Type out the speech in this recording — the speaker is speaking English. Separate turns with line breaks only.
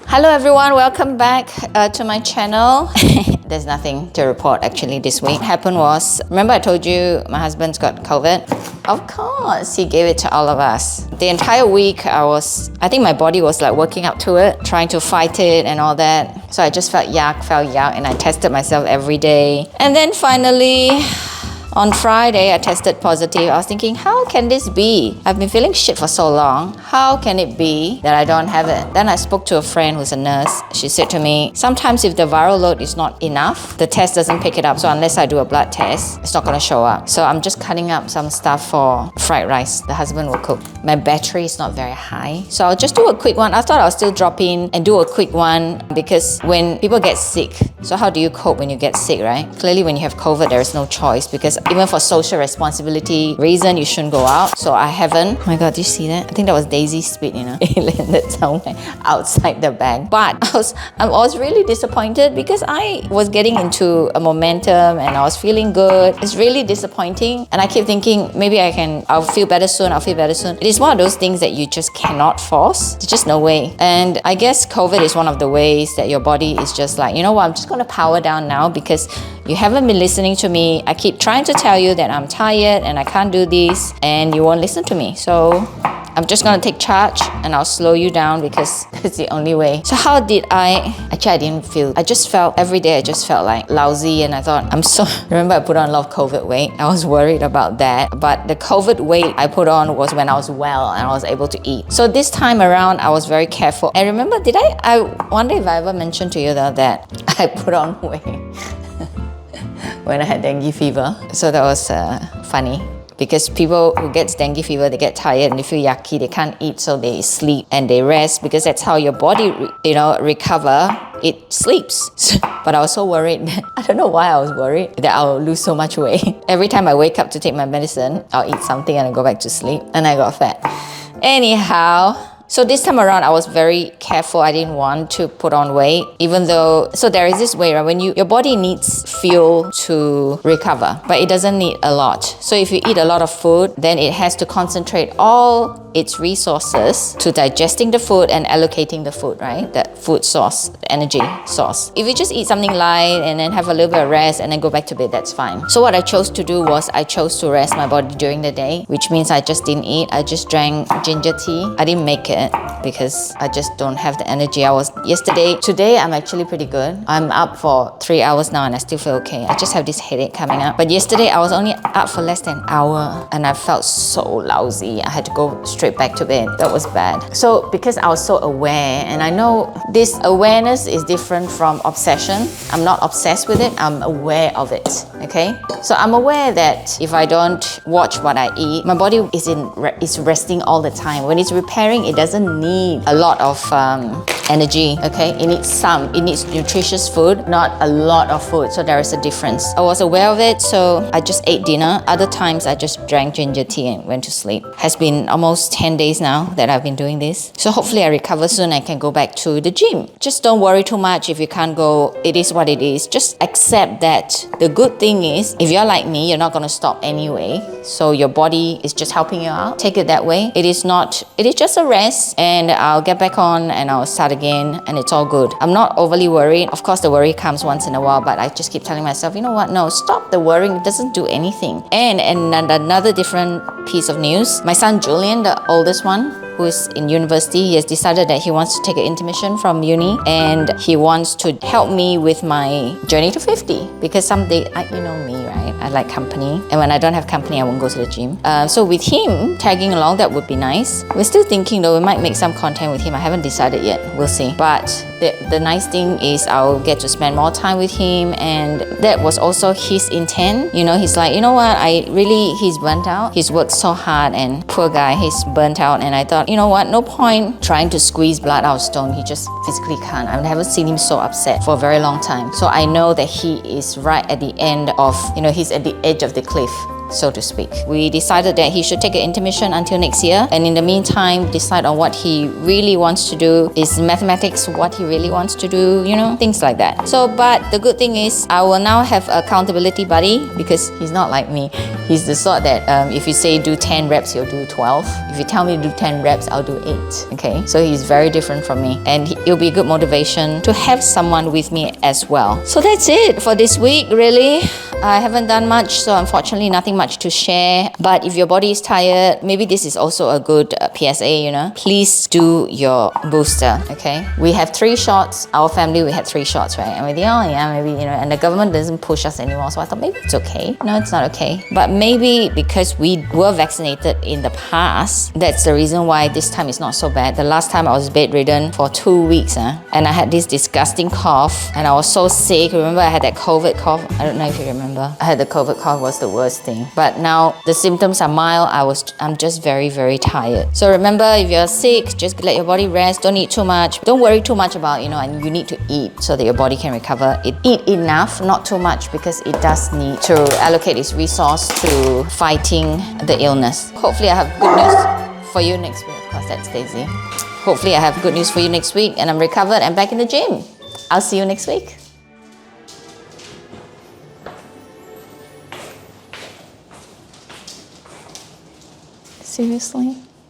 Hello everyone, welcome back to my channel. There's nothing to report actually this week. What happened was, remember I told you my husband's got COVID? Of course, he gave it to all of us. The entire week I think my body was like working up to it, trying to fight it and all that. So I just felt yuck, and I tested myself every day. And then finally, on Friday, I tested positive. I was thinking, how can this be? I've been feeling shit for so long. How can it be that I don't have it? Then I spoke to a friend who's a nurse. She said to me, sometimes if the viral load is not enough, the test doesn't pick it up. So unless I do a blood test, it's not going to show up. So I'm just cutting up some stuff for fried rice. The husband will cook. My battery is not very high. So I'll just do a quick one. I thought I'll still drop in and do a quick one because when people get sick, so how do you cope when you get sick, right? Clearly when you have COVID, there is no choice because even for social responsibility reason, you shouldn't go out. So I haven't. Oh my God, do you see that? I think that was Daisy's spit, It landed somewhere outside the bag. But I was really disappointed because I was getting into a momentum and I was feeling good. It's really disappointing. And I keep thinking, maybe I'll feel better soon, It is one of those things that you just cannot force. There's just no way. And I guess COVID is one of the ways that your body is just like, you know what, I'm just going to power down now because you haven't been listening to me. I keep trying to tell you that I'm tired and I can't do this and you won't listen to me. So I'm just gonna take charge and I'll slow you down because that's the only way. So how did I just felt every day I just felt like lousy and I thought remember I put on a lot of COVID weight. I was worried about that. But the COVID weight I put on was when I was well and I was able to eat. So this time around I was very careful. And remember, I wonder if I ever mentioned to you that I put on weight when I had dengue fever. So that was funny. Because people who get dengue fever, they get tired and they feel yucky, they can't eat, so they sleep and they rest because that's how your body, recover. It sleeps. But I was so worried that, I don't know why I was worried that I'll lose so much weight. Every time I wake up to take my medicine, I'll eat something and I go back to sleep and I got fat. Anyhow, so this time around, I was very careful. I didn't want to put on weight, so there is this way, right? When your body needs fuel to recover, but it doesn't need a lot. So if you eat a lot of food, then it has to concentrate all its resources to digesting the food and allocating the food, right? The food source, the energy source. If you just eat something light and then have a little bit of rest and then go back to bed, that's fine. So what I chose to do was I chose to rest my body during the day, which means I just didn't eat. I just drank ginger tea. I didn't make it because I just don't have the energy. Today I'm actually pretty good. I'm up for 3 hours now and I still feel okay. I just have this headache coming up. But yesterday I was only up for less than an hour and I felt so lousy. I had to go straight back to bed. That was bad. So because I was so aware, and I know this awareness is different from obsession. I'm not obsessed with it, I'm aware of it, okay? So I'm aware that if I don't watch what I eat, my body is resting all the time. When it's repairing, it doesn't need a lot of energy, okay? It needs nutritious food, not a lot of food. So there is a difference. I was aware of it, so I just ate dinner. Other times I just drank ginger tea and went to sleep. Has been almost 10 days now that I've been doing this. So hopefully I recover soon and can go back to the gym. Just don't worry too much if you can't go. It is what it is. Just accept that. The good thing is, if you're like me, you're not going to stop anyway. So your body is just helping you out. Take it that way. It is just a rest and I'll get back on and I'll start again and it's all good. I'm not overly worried. Of course, the worry comes once in a while, but I just keep telling myself, you know what? No, stop the worrying. It doesn't do anything. And another different piece of news. My son Julian, the oldest one, who is in university, he has decided that he wants to take an intermission from uni and he wants to help me with my journey to 50 because someday, you know me, right? I like company, and when I don't have company, I won't go to the gym. So with him tagging along, that would be nice. We're still thinking though, we might make some content with him. I haven't decided yet. We'll see. But the nice thing is I'll get to spend more time with him, and that was also his intent. He's like, you know what? He's burnt out. He's worked so hard, and poor guy, he's burnt out. And I thought, you know what? No point trying to squeeze blood out of stone. He just physically can't. I haven't seen him so upset for a very long time. So I know that he is right at the end of, he's at the edge of the cliff. so to speak. We decided that he should take an intermission until next year, and in the meantime, decide on what he really wants to do. Is mathematics what he really wants to do? You know, things like that. So, but the good thing is, I will now have an accountability buddy because he's not like me. He's the sort that if you say do 10 reps, he'll do 12. If you tell me to do 10 reps, I'll do 8. Okay, so he's very different from me, and it'll be a good motivation to have someone with me as well. So that's it for this week, really. I haven't done much, so unfortunately nothing much to share. But if your body is tired, maybe this is also a good PSA, you know. Please do your booster, okay? We have 3 shots. Our family, we had 3 shots, right? And we think, oh yeah, maybe, you know, and the government doesn't push us anymore. So I thought maybe it's okay. No, it's not okay. But maybe because we were vaccinated in the past, that's the reason why this time it's not so bad. The last time I was bedridden for 2 weeks, and I had this disgusting cough, and I was so sick. Remember I had that COVID cough? I don't know if you remember. I had the COVID cough, was the worst thing. But now the symptoms are mild. I'm just very, very tired. So remember, if you're sick, just let your body rest. Don't eat too much. Don't worry too much about, you know, and you need to eat so that your body can recover. Eat enough, not too much, because it does need to allocate its resource to fighting the illness. Hopefully I have good news for you next week. Of course, that's Daisy. Hopefully I have good news for you next week and I'm recovered and back in the gym. I'll see you next week. Seriously?